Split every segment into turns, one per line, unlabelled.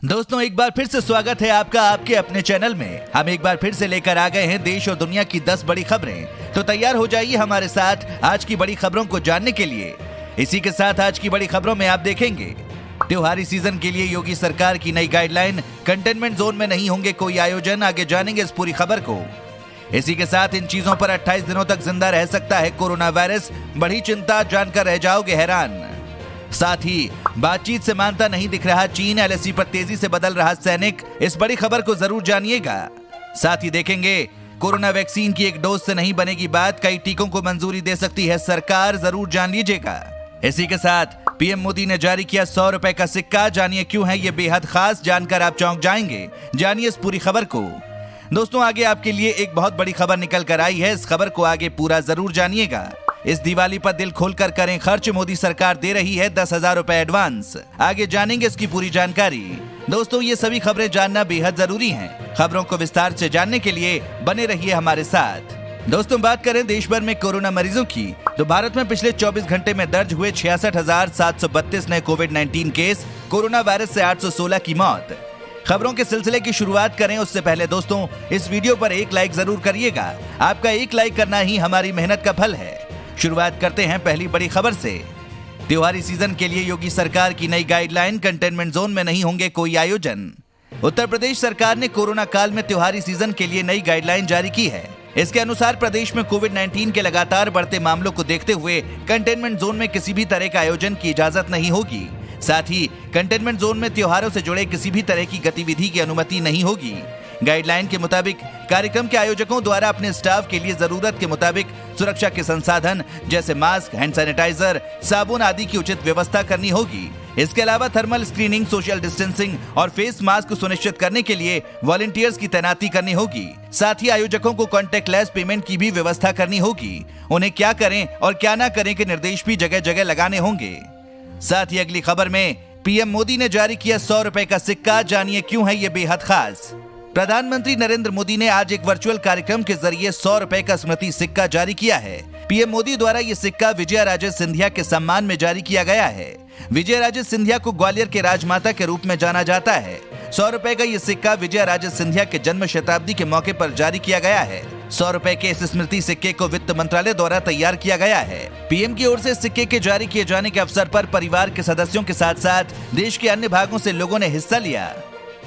दोस्तों एक बार फिर से स्वागत है आपका आपके अपने चैनल में। हम एक बार फिर से लेकर आ गए हैं देश और दुनिया की 10 बड़ी खबरें। तो तैयार हो जाइए हमारे साथ आज की बड़ी खबरों को जानने के लिए। इसी के साथ आज की बड़ी खबरों में आप देखेंगे त्योहारी सीजन के लिए योगी सरकार की नई गाइडलाइन, कंटेनमेंट जोन में नहीं होंगे कोई आयोजन। आगे जानेंगे इस पूरी खबर को। इसी के साथ इन चीजों पर 28 दिनों तक जिंदा रह सकता है कोरोना वायरस, बड़ी चिंता, जानकर रह जाओगे हैरान। साथ ही बातचीत से मानता नहीं दिख रहा चीन, एलएसी पर तेजी से बदल रहा सैनिक, इस बड़ी खबर को जरूर जानिएगा। साथ ही देखेंगे कोरोना वैक्सीन की एक डोज से नहीं बनेगी बात, कई टीकों को मंजूरी दे सकती है सरकार, जरूर जान लीजिएगा। इसी के साथ पीएम मोदी ने जारी किया 100 रुपए का सिक्का, जानिए क्यों है ये बेहद खास, जानकर आप चौंक जाएंगे। जानिए इस पूरी खबर को। दोस्तों आगे आपके लिए एक बहुत बड़ी खबर निकल कर आई है, इस खबर को आगे पूरा जरूर जानिएगा। इस दिवाली पर दिल खोलकर करें खर्च, मोदी सरकार दे रही है 10,000 रुपए एडवांस। आगे जानेंगे इसकी पूरी जानकारी। दोस्तों ये सभी खबरें जानना बेहद जरूरी हैं। खबरों को विस्तार से जानने के लिए बने रहिए हमारे साथ। दोस्तों बात करें देश भर में कोरोना मरीजों की, तो भारत में पिछले 24 घंटे में दर्ज हुए 66,732 नए कोविड-19 केस, कोरोना वायरस से 816 की मौत। खबरों के सिलसिले की शुरुआत करें उससे पहले दोस्तों इस वीडियो पर एक लाइक जरूर करिएगा। आपका एक लाइक करना ही हमारी मेहनत का फल है। शुरुआत करते हैं पहली बड़ी खबर से। त्योहारी सीजन के लिए योगी सरकार की नई गाइडलाइन, कंटेनमेंट जोन में नहीं होंगे कोई आयोजन। उत्तर प्रदेश सरकार ने कोरोना काल में त्योहारी सीजन के लिए नई गाइडलाइन जारी की है। इसके अनुसार प्रदेश में कोविड-19 के लगातार बढ़ते मामलों को देखते हुए कंटेनमेंट जोन में किसी भी तरह का आयोजन की इजाजत नहीं होगी। साथ ही कंटेनमेंट जोन में त्योहारों से जुड़े किसी भी तरह की गतिविधि की अनुमति नहीं होगी। गाइडलाइन के मुताबिक कार्यक्रम के आयोजकों द्वारा अपने स्टाफ के लिए जरूरत के मुताबिक सुरक्षा के संसाधन जैसे मास्क, हैंड सैनिटाइजर, साबुन आदि की उचित व्यवस्था करनी होगी। इसके अलावा थर्मल स्क्रीनिंग, सोशल डिस्टेंसिंग और फेस मास्क सुनिश्चित करने के लिए वॉलंटियर्स की तैनाती करनी होगी। साथ ही आयोजकों को कॉन्टैक्टलेस पेमेंट की भी व्यवस्था करनी होगी। उन्हें क्या करें और क्या ना करें के निर्देश भी जगह जगह लगाने होंगे। साथ ही अगली खबर में पीएम मोदी ने जारी किया 100 रुपए का सिक्का, जानिए क्यों है ये बेहद खास। प्रधानमंत्री नरेंद्र मोदी ने आज एक वर्चुअल कार्यक्रम के जरिए 100 रुपए का स्मृति सिक्का जारी किया है। पीएम मोदी द्वारा ये सिक्का विजया राजे सिंधिया के सम्मान में जारी किया गया है। विजया राजे सिंधिया को ग्वालियर के राजमाता के रूप में जाना जाता है। 100 रुपए का ये सिक्का विजया राजे सिंधिया के जन्म शताब्दी के मौके पर जारी किया गया है। 100 रुपए के इस स्मृति सिक्के को वित्त मंत्रालय द्वारा तैयार किया गया है। पीएम की ओर से सिक्के के जारी किए जाने के अवसर पर परिवार के सदस्यों के साथ साथ देश के अन्य भागों से लोगों ने हिस्सा लिया।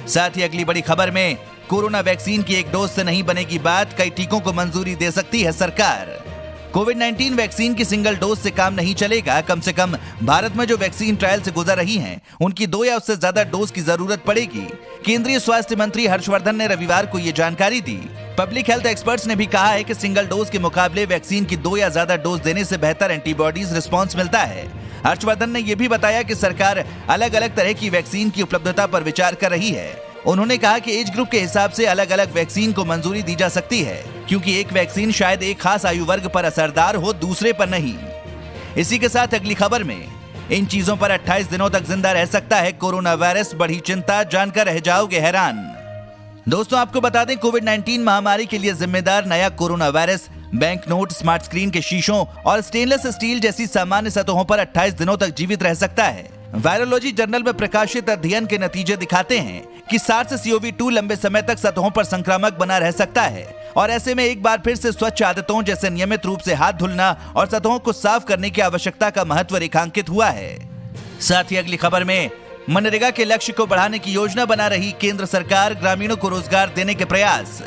साथ ही अगली बड़ी खबर में कोरोना वैक्सीन की एक डोज से नहीं बनेगी बात, कई टीकों को मंजूरी दे सकती है सरकार। कोविड-19 वैक्सीन की सिंगल डोज से काम नहीं चलेगा। कम से कम भारत में जो वैक्सीन ट्रायल से गुजर रही हैं, उनकी 2 या उससे ज्यादा डोज की जरूरत पड़ेगी। केंद्रीय स्वास्थ्य मंत्री हर्षवर्धन ने रविवार को ये जानकारी दी। पब्लिक हेल्थ एक्सपर्ट्स ने भी कहा है कि सिंगल डोज के मुकाबले वैक्सीन की 2 या ज्यादा डोज देने से बेहतर एंटीबॉडीज रिस्पॉन्स मिलता है। हर्षवर्धन ने यह भी बताया कि सरकार अलग अलग तरह की वैक्सीन की उपलब्धता पर विचार कर रही है। उन्होंने कहा कि एज ग्रुप के हिसाब से अलग अलग वैक्सीन को मंजूरी दी जा सकती है, क्योंकि एक वैक्सीन शायद एक खास आयु वर्ग पर असरदार हो, दूसरे पर नहीं। इसी के साथ अगली खबर में इन चीजों पर 28 दिनों तक जिंदा रह सकता है कोरोना वायरस, बड़ी चिंता, जानकर रह जाओगे हैरान। दोस्तों आपको बता दें कोविड-19 महामारी के लिए जिम्मेदार नया corona virus bank note, smart screen के शीशों और स्टेनलेस स्टील जैसी सामान्य सतहों पर 28 दिनों तक जीवित रह सकता है। वायरोलॉजी जर्नल में प्रकाशित अध्ययन के नतीजे दिखाते हैं कि सार्स CoV-2 लंबे समय तक सतहों पर संक्रामक बना रह सकता है और ऐसे में एक बार फिर से स्वच्छ आदतों जैसे नियमित रूप से हाथ धुलना और सतहों को साफ करने की आवश्यकता का महत्व रेखांकित हुआ है। साथ ही अगली खबर में मनरेगा के लक्ष्य को बढ़ाने की योजना बना रही केंद्र सरकार, ग्रामीणों को रोजगार देने के प्रयास।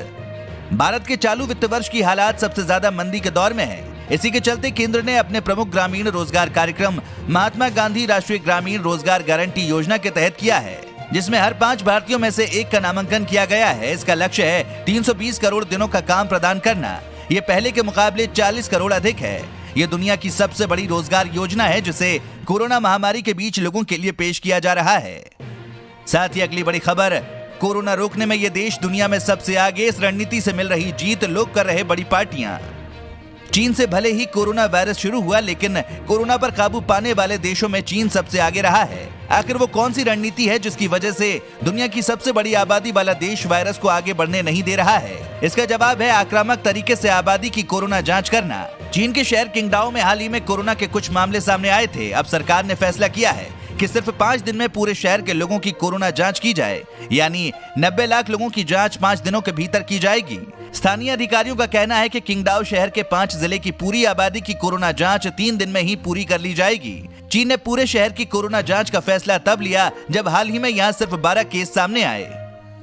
भारत के चालू वित्त वर्ष की हालात सबसे ज्यादा मंदी के दौर में है। इसी के चलते केंद्र ने अपने प्रमुख ग्रामीण रोजगार कार्यक्रम महात्मा गांधी राष्ट्रीय ग्रामीण रोजगार गारंटी योजना के तहत किया है, जिसमें हर 5 भारतीयों में से 1 का नामांकन किया गया है। इसका लक्ष्य है 320 करोड़ दिनों का काम प्रदान करना। ये पहले के मुकाबले 40 करोड़ अधिक है। ये दुनिया की सबसे बड़ी रोजगार योजना है जिसे कोरोना महामारी के बीच लोगों के लिए पेश किया जा रहा है। साथ ही अगली बड़ी खबर, कोरोना रोकने में ये देश दुनिया में सबसे आगे, इस रणनीति से मिल रही जीत, लोग कर रहे बड़ी पार्टियां। चीन से भले ही कोरोना वायरस शुरू हुआ, लेकिन कोरोना पर काबू पाने वाले देशों में चीन सबसे आगे रहा है। आखिर वो कौन सी रणनीति है जिसकी वजह से दुनिया की सबसे बड़ी आबादी वाला देश वायरस को आगे बढ़ने नहीं दे रहा है? इसका जवाब है आक्रामक तरीके से आबादी की कोरोना जांच करना। चीन के शहर किंगडाओ में हाल ही में कोरोना के कुछ मामले सामने आए थे। अब सरकार ने फैसला किया है कि सिर्फ 5 दिन में पूरे शहर के लोगों की कोरोना जांच की जाए, यानी 90 लाख लोगों की जांच 5 दिनों के भीतर की जाएगी। स्थानीय अधिकारियों का कहना है कि किंगडाओ शहर के 5 जिले की पूरी आबादी की कोरोना जांच 3 दिन में ही पूरी कर ली जाएगी। चीन ने पूरे शहर की कोरोना जांच का फैसला तब लिया जब हाल ही में यहाँ सिर्फ 12 केस सामने आए।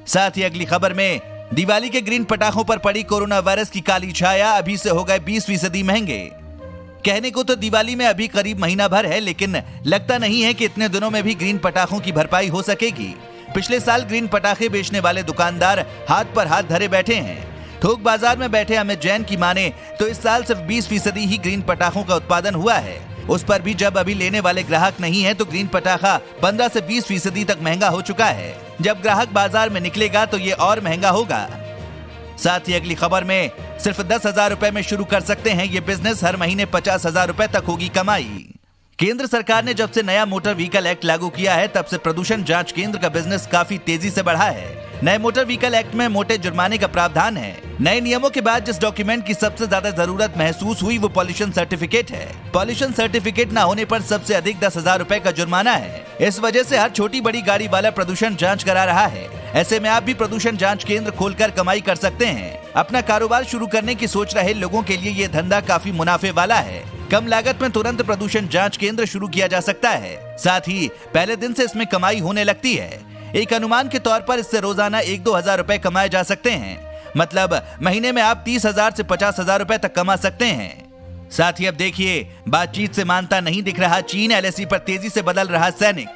साथ ही अगली खबर में दिवाली के ग्रीन पटाखों पर पड़ी कोरोना वायरस की काली छाया, अभी से हो गए 20% महंगे। कहने को तो दिवाली में अभी करीब महीना भर है, लेकिन लगता नहीं है कि इतने दिनों में भी ग्रीन पटाखों की भरपाई हो सकेगी। पिछले साल ग्रीन पटाखे बेचने वाले दुकानदार हाथ पर हाथ धरे बैठे हैं। थोक बाजार में बैठे अमित जैन की माने तो इस साल सिर्फ 20% ही ग्रीन पटाखों का उत्पादन हुआ है। उस पर भी जब अभी लेने वाले ग्राहक नहीं है तो ग्रीन पटाखा 15 से 20% तक महंगा हो चुका है। जब ग्राहक बाजार में निकलेगा तो ये और महंगा होगा। साथ ही अगली खबर में सिर्फ 10,000 रुपए में शुरू कर सकते हैं ये बिजनेस, हर महीने 50,000 रुपए तक होगी कमाई। केंद्र सरकार ने जब से नया मोटर व्हीकल एक्ट लागू किया है तब से प्रदूषण जांच केंद्र का बिजनेस काफी तेजी से बढ़ा है। नए मोटर व्हीकल एक्ट में मोटे जुर्माने का प्रावधान है। नए नियमों के बाद जिस डॉक्यूमेंट की सबसे ज्यादा जरूरत महसूस हुई वो पॉल्यूशन सर्टिफिकेट है। पॉल्यूशन सर्टिफिकेट न होने पर सबसे अधिक 10,000 रुपए का जुर्माना है। इस वजह से हर छोटी बड़ी गाड़ी वाला प्रदूषण जांच करा रहा है। ऐसे में आप भी प्रदूषण जांच केंद्र खोलकर कमाई कर सकते हैं। अपना कारोबार शुरू करने की सोच रहे लोगों के लिए ये धंधा काफी मुनाफे वाला है। कम लागत में तुरंत प्रदूषण जांच केंद्र शुरू किया जा सकता है। साथ ही पहले दिन से इसमें कमाई होने लगती है। एक अनुमान के तौर पर इससे रोजाना 1-2 हजार रुपए कमाए जा सकते हैं। मतलब महीने में आप 30,000 से 50,000 रुपए तक कमा सकते हैं। साथ ही अब देखिए, बातचीत से मानता नहीं दिख रहा चीन, एलएसी पर तेजी से बदल रहा सैनिक।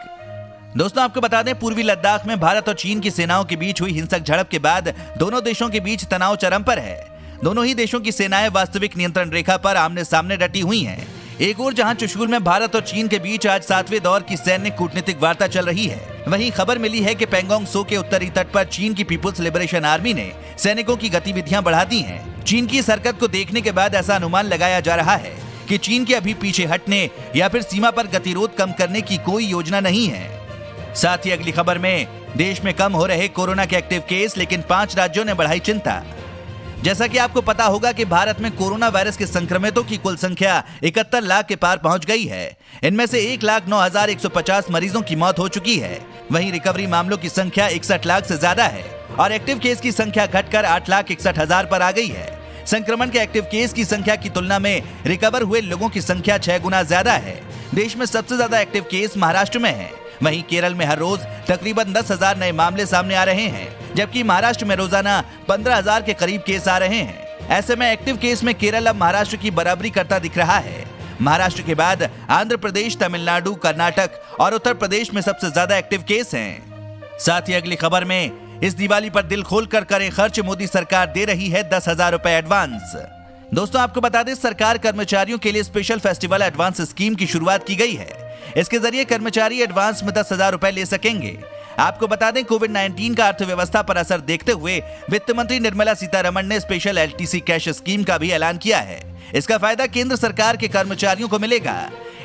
दोस्तों आपको बता दें, पूर्वी लद्दाख में भारत और चीन की सेनाओं के बीच हुई हिंसक झड़प के बाद दोनों देशों के बीच तनाव चरम पर है। दोनों ही देशों की सेनाएं वास्तविक नियंत्रण रेखा पर आमने सामने डटी हुई हैं। एक ओर जहां चुशूल में भारत और चीन के बीच आज 7वें दौर की सैन्य कूटनीतिक वार्ता चल रही है, वहीं खबर मिली है कि पेंगोंग सो के उत्तरी तट पर चीन की पीपुल्स लिबरेशन आर्मी ने सैनिकों की गतिविधियां बढ़ा दी हैं। चीन की इस हरकत को देखने के बाद ऐसा अनुमान लगाया जा रहा है कि चीन के अभी पीछे हटने या फिर सीमा पर गतिरोध कम करने की कोई योजना नहीं है। साथ ही अगली खबर में देश में कम हो रहे कोरोना के एक्टिव केस, लेकिन 5 राज्यों ने बढ़ाई चिंता। जैसा कि आपको पता होगा कि भारत में कोरोना वायरस के संक्रमितों की कुल संख्या 71 लाख के पार पहुंच गई है। इनमें से 1,09,150 मरीजों की मौत हो चुकी है। वहीं रिकवरी मामलों की संख्या 61 लाख से ज्यादा है और एक्टिव केस की संख्या घटकर 8,61,000 पर आ गई है। संक्रमण के एक्टिव केस की संख्या की तुलना में रिकवर हुए लोगों की संख्या 6 गुना ज्यादा है। देश में सबसे ज्यादा एक्टिव केस महाराष्ट्र में है। वहीं केरल में हर रोज तकरीबन 10,000 नए मामले सामने आ रहे हैं, जबकि महाराष्ट्र में रोजाना 15,000 के करीब केस आ रहे हैं। ऐसे में एक्टिव केस में केरल अब महाराष्ट्र की बराबरी करता दिख रहा है। महाराष्ट्र के बाद आंध्र प्रदेश, तमिलनाडु, कर्नाटक और उत्तर प्रदेश में सबसे ज्यादा एक्टिव केस हैं। साथ ही अगली खबर में इस दिवाली पर दिल खोलकर करें खर्च, मोदी सरकार दे रही है 10,000 रुपए एडवांस। दोस्तों आपको बता दें, सरकार कर्मचारियों के लिए स्पेशल फेस्टिवल एडवांस स्कीम की शुरुआत की गई है। इसके जरिए कर्मचारी एडवांस में 10,000 रुपए ले सकेंगे। आपको बता दें, कोविड-19 का अर्थव्यवस्था पर असर देखते हुए वित्त मंत्री निर्मला सीतारमण ने स्पेशल एलटीसी कैश स्कीम का भी ऐलान किया है। इसका फायदा केंद्र सरकार के कर्मचारियों को मिलेगा।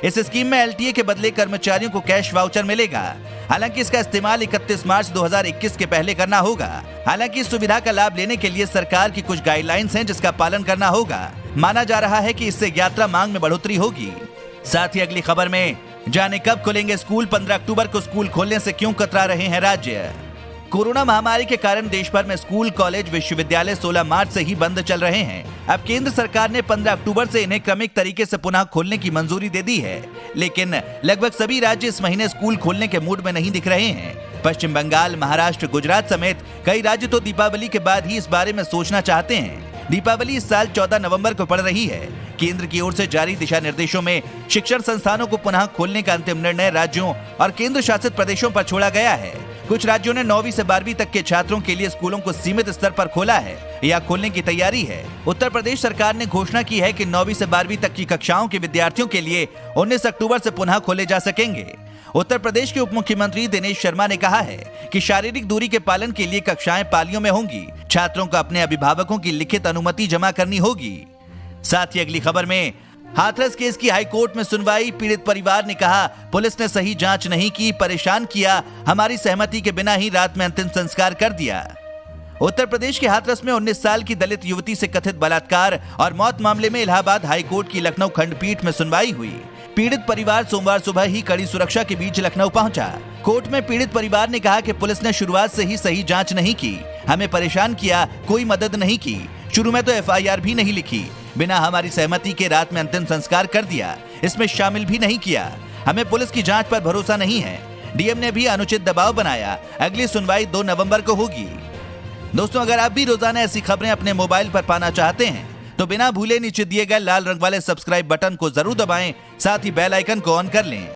इस स्कीम में एलटीए के बदले कर्मचारियों को कैश वाउचर मिलेगा। हालांकि इसका इस्तेमाल 31 मार्च 2021 के पहले करना होगा। हालांकि इस सुविधा का लाभ लेने के लिए सरकार की कुछ गाइडलाइंस हैं जिसका पालन करना होगा। माना जा रहा है कि इससे यात्रा मांग में बढ़ोतरी होगी। साथ ही अगली खबर में जाने कब खुलेंगे स्कूल, 15 अक्टूबर को स्कूल खोलने से क्यों कतरा रहे हैं राज्य। कोरोना महामारी के कारण देश भर में स्कूल, कॉलेज, विश्वविद्यालय 16 मार्च से ही बंद चल रहे हैं। अब केंद्र सरकार ने 15 अक्टूबर से इन्हें क्रमिक तरीके से पुनः खोलने की मंजूरी दे दी है, लेकिन लगभग सभी राज्य इस महीने स्कूल खोलने के मूड में नहीं दिख रहे हैं। पश्चिम बंगाल, महाराष्ट्र, गुजरात समेत कई राज्य तो दीपावली के बाद ही इस बारे में सोचना चाहते हैं। दीपावली इस साल 14 नवंबर को पड़ रही है। केंद्र की ओर से जारी दिशा निर्देशों में शिक्षण संस्थानों को पुनः खोलने का अंतिम निर्णय राज्यों और केंद्र शासित प्रदेशों पर छोड़ा गया है। कुछ राज्यों ने 9वीं से 12वीं तक के छात्रों के लिए स्कूलों को सीमित स्तर पर खोला है या खोलने की तैयारी है। उत्तर प्रदेश सरकार ने घोषणा की है कि 9वीं से 12वीं तक की कक्षाओं के विद्यार्थियों के लिए 19 अक्टूबर से पुनः खोले जा सकेंगे। उत्तर प्रदेश के उप मुख्यमंत्री दिनेश शर्मा ने कहा है कि शारीरिक दूरी के पालन के लिए कक्षाएं पालियों में होंगी। छात्रों को अपने अभिभावकों की लिखित अनुमति जमा करनी होगी। साथ ही अगली खबर में हाथरस केस की हाईकोर्ट में सुनवाई। पीड़ित परिवार ने कहा, पुलिस ने सही जांच नहीं की, परेशान किया, हमारी सहमति के बिना ही रात में अंतिम संस्कार कर दिया। उत्तर प्रदेश के हाथरस में 19 साल की दलित युवती से कथित बलात्कार और मौत मामले में इलाहाबाद हाईकोर्ट की लखनऊ खंडपीठ में सुनवाई हुई। पीड़ित परिवार सोमवार सुबह ही कड़ी सुरक्षा के बीच लखनऊ पहुंचा। कोर्ट में पीड़ित परिवार ने कहा कि पुलिस ने शुरुआत से ही सही जांच नहीं की, हमें परेशान किया, कोई मदद नहीं की। शुरू में तो एफआईआर भी नहीं लिखी, बिना हमारी सहमति के रात में अंतिम संस्कार कर दिया, इसमें शामिल भी नहीं किया। हमें पुलिस की जांच पर भरोसा नहीं है। डीएम ने भी अनुचित दबाव बनाया। अगली सुनवाई 2 नवंबर को होगी। दोस्तों, अगर आप भी रोजाना ऐसी खबरें अपने मोबाइल पर पाना चाहते हैं तो बिना भूले नीचे दिए गए लाल रंग वाले सब्सक्राइब बटन को जरूर दबाएं, साथ ही बेल आइकन को ऑन कर लें।